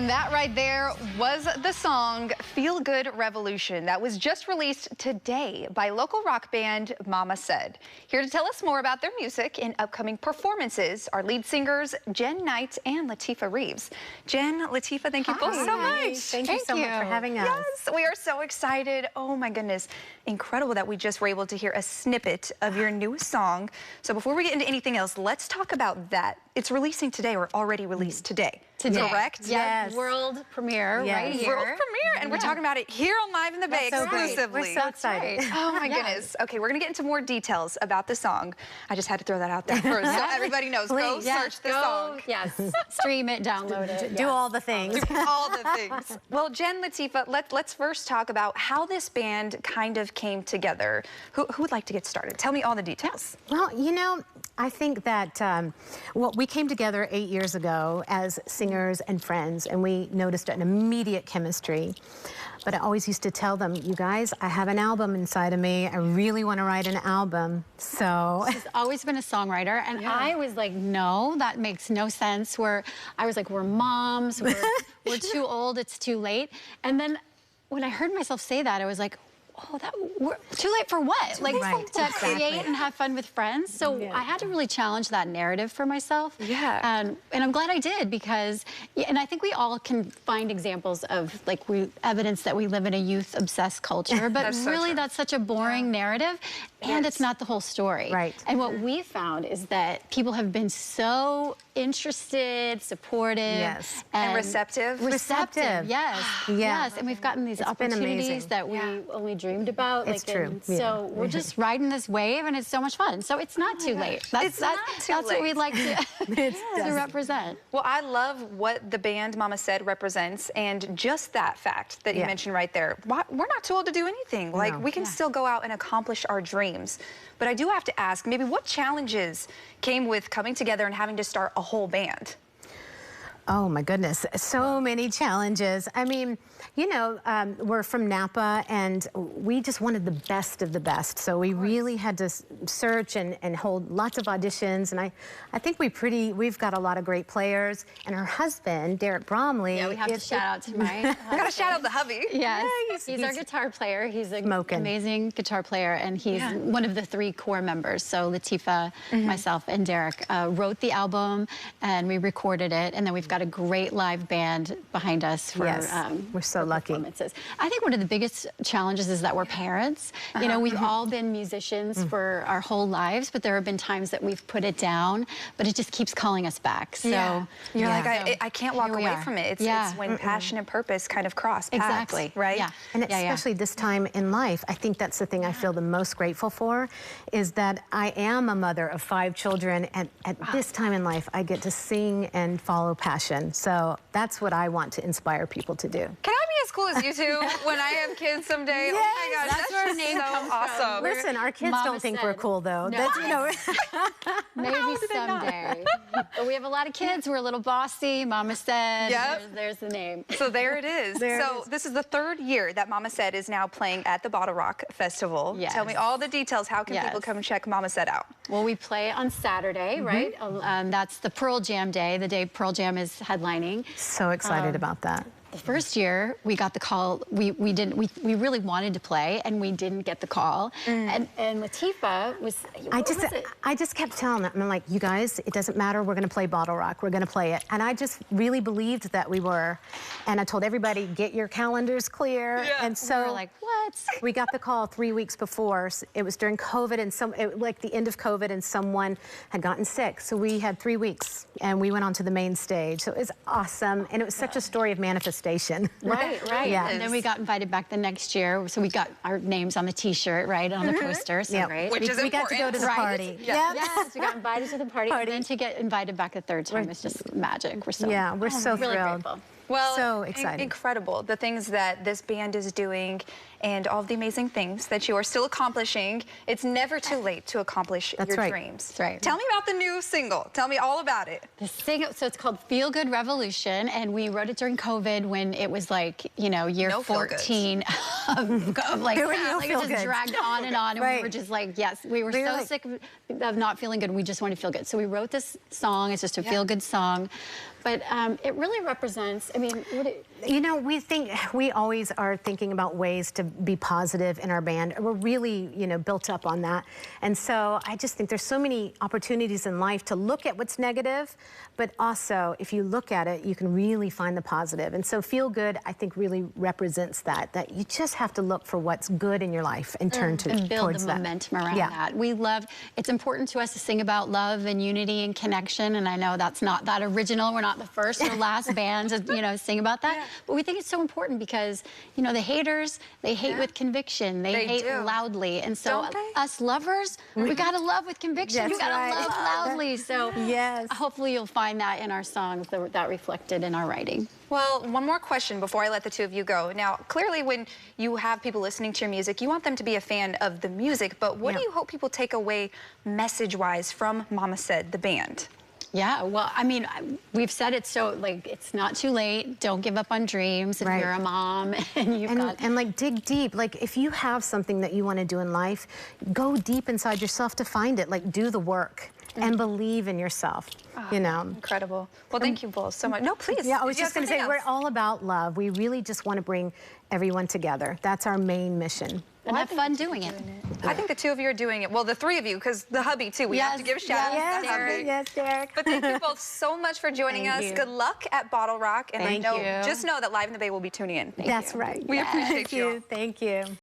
And that right there was the song Feel Good Revolution that was just released today by local rock band Mama Said. Here to tell us more about their music and upcoming performances are lead singers Jen Knight and Latifah Reeves. Jen, Latifah, thank you both so much. Thank you so much for having us. Yes, we are so excited. Oh my goodness, incredible that we just were able to hear a snippet of your newest song. So before we get into anything else, let's talk about that. It's releasing today or already released today. Correct? Yes. World premiere right here. World premiere, and we're talking about it here on Live in the Bay exclusively. We're so excited. Right. Oh my goodness. Okay, we're gonna get into more details about the song. I just had to throw that out there first so everybody knows. Go search the song. Yes, stream it, download it. Do all the things. Do all the things. Well, Jen, Latifah, let's first talk about how this band kind of came together. Who would like to get started? Tell me all the details. Well, you know, I think that we came together 8 years ago as singers and friends, and we noticed an immediate chemistry. But I always used to tell them, you guys, I have an album inside of me. I really want to write an album. So she's always been a songwriter, and I was like, no, that makes no sense. I was like, we're moms, we're too old, it's too late. And then when I heard myself say that, I was like, oh, we're too late for what? Like to create and have fun with friends. So I had to really challenge that narrative for myself. Yeah. And I'm glad I did because, and I think we all can find examples of like evidence that we live in a youth-obsessed culture, but really that's such a boring narrative, and it's not the whole story. Right. And what we found is that people have been so interested, supportive, and receptive. Receptive, yes. And we've gotten these opportunities that we only dreamed about. It's true. So we're just riding this wave, and it's so much fun. So it's not too late. That's what we'd like to represent. Well, I love what the band Mama Said represents, and just that fact that you mentioned right there. We're not too old to do anything. Like, we can still go out and accomplish our dreams. But I do have to ask, maybe what challenges came with coming together and having to start a whole band? Oh my goodness, so many challenges. I mean, you know, we're from Napa, and we just wanted the best of the best. So we really had to search and hold lots of auditions. And I think we've got a lot of great players. And her husband, Derek Bromley. Yeah, we have to shout out to my Gotta shout out the hubby. Yes, he's our guitar player. He's an amazing guitar player, and he's one of the 3 core members. So Latifah, myself, and Derek wrote the album, and we recorded it, and then we've got a great live band behind us for we're so lucky. I think one of the biggest challenges is that we're parents. You know, we've all been musicians for our whole lives, but there have been times that we've put it down, but it just keeps calling us back. So you're like, I can't walk away from it. It's when passion and purpose kind of cross paths. Exactly. Right? Yeah. And especially this time in life, I think that's the thing I feel the most grateful for, is that I am a mother of 5 children, and at this time in life, I get to sing and follow passion. So that's what I want to inspire people to do. Can I be as cool as you two when I have kids someday? Yes, oh my gosh, that's where our name comes awesome. from. Listen, our kids Mama don't think said. we're cool, though. No. That's, you know. Maybe someday. But we have a lot of kids. We're a little bossy. Mama Said. There's the name. So there it is. This is the 3rd year that Mama Said is now playing at the BottleRock Festival. Yes. Tell me all the details. How can people come check Mama Said out? Well, we play on Saturday, right? That's the Pearl Jam day, the day Pearl Jam is headlining. So excited about that. The first year we got the call, we really wanted to play, and we didn't get the call. And Latifah was, I just kept telling them, I'm like, you guys, it doesn't matter, we're gonna play BottleRock, we're gonna play it. And I just really believed that we were. And I told everybody, get your calendars clear. And so we were like, what? We got the call 3 weeks before. It was during COVID, and like the end of COVID, and someone had gotten sick. So we had 3 weeks, and we went on to the main stage. So it was awesome, and it was such a story of manifestation. Right. Yeah. And then we got invited back the next year, so we got our names on the T-shirt, right, on the poster. So great. Which is we got to go to the party. Yes, we got invited to the party, and then to get invited back a 3rd time is just magic. We're so we're so really thrilled. grateful. Well, so exciting. Incredible. The things that this band is doing and all of the amazing things that you are still accomplishing. It's never too late to accomplish your dreams. That's right. Tell me about the new single. Tell me all about it. The single, so it's called Feel Good Revolution, and we wrote it during COVID when it was like, you know, year 14 of like, it just dragged on and on, and we were just like, yes, we were so sick of not feeling good. We just wanted to feel good. So we wrote this song. It's just a feel-good song. But it really represents, I mean, you know, we always are thinking about ways to be positive in our band. We're really, you know, built up on that. And so I just think there's so many opportunities in life to look at what's negative, but also if you look at it, you can really find the positive. And so Feel Good, I think, really represents that you just have to look for what's good in your life and turn to and build towards the momentum around that. We love, it's important to us to sing about love and unity and connection. And I know that's not that original. We're not the first or last band to, you know, sing about that. But we think it's so important because, you know, the haters, they hate with conviction. They hate loudly. And so us lovers, we gotta love with conviction. You gotta love loudly. So hopefully you'll find that in our songs, that reflected in our writing. Well, one more question before I let the two of you go. Now, clearly when you have people listening to your music, you want them to be a fan of the music, but what do you hope people take away message-wise from Mama Said, the band? Yeah, well, I mean, we've said it so, like, it's not too late. Don't give up on dreams if you're a mom and you've got... And, like, dig deep. Like, if you have something that you want to do in life, go deep inside yourself to find it. Like, do the work and believe in yourself, you know. Incredible. Well, thank you both so much. No, please. Yeah, I was just going to say, we're all about love. We really just want to bring everyone together. That's our main mission. And have fun doing it. I think the two of you are doing it. Well, the three of you, because the hubby, too. We have to give a shout out to Derek. Yes, Derek. But thank you both so much for joining us. Good luck at BottleRock. And just know that Live in the Bay will be tuning in. That's right. We appreciate you. Thank you.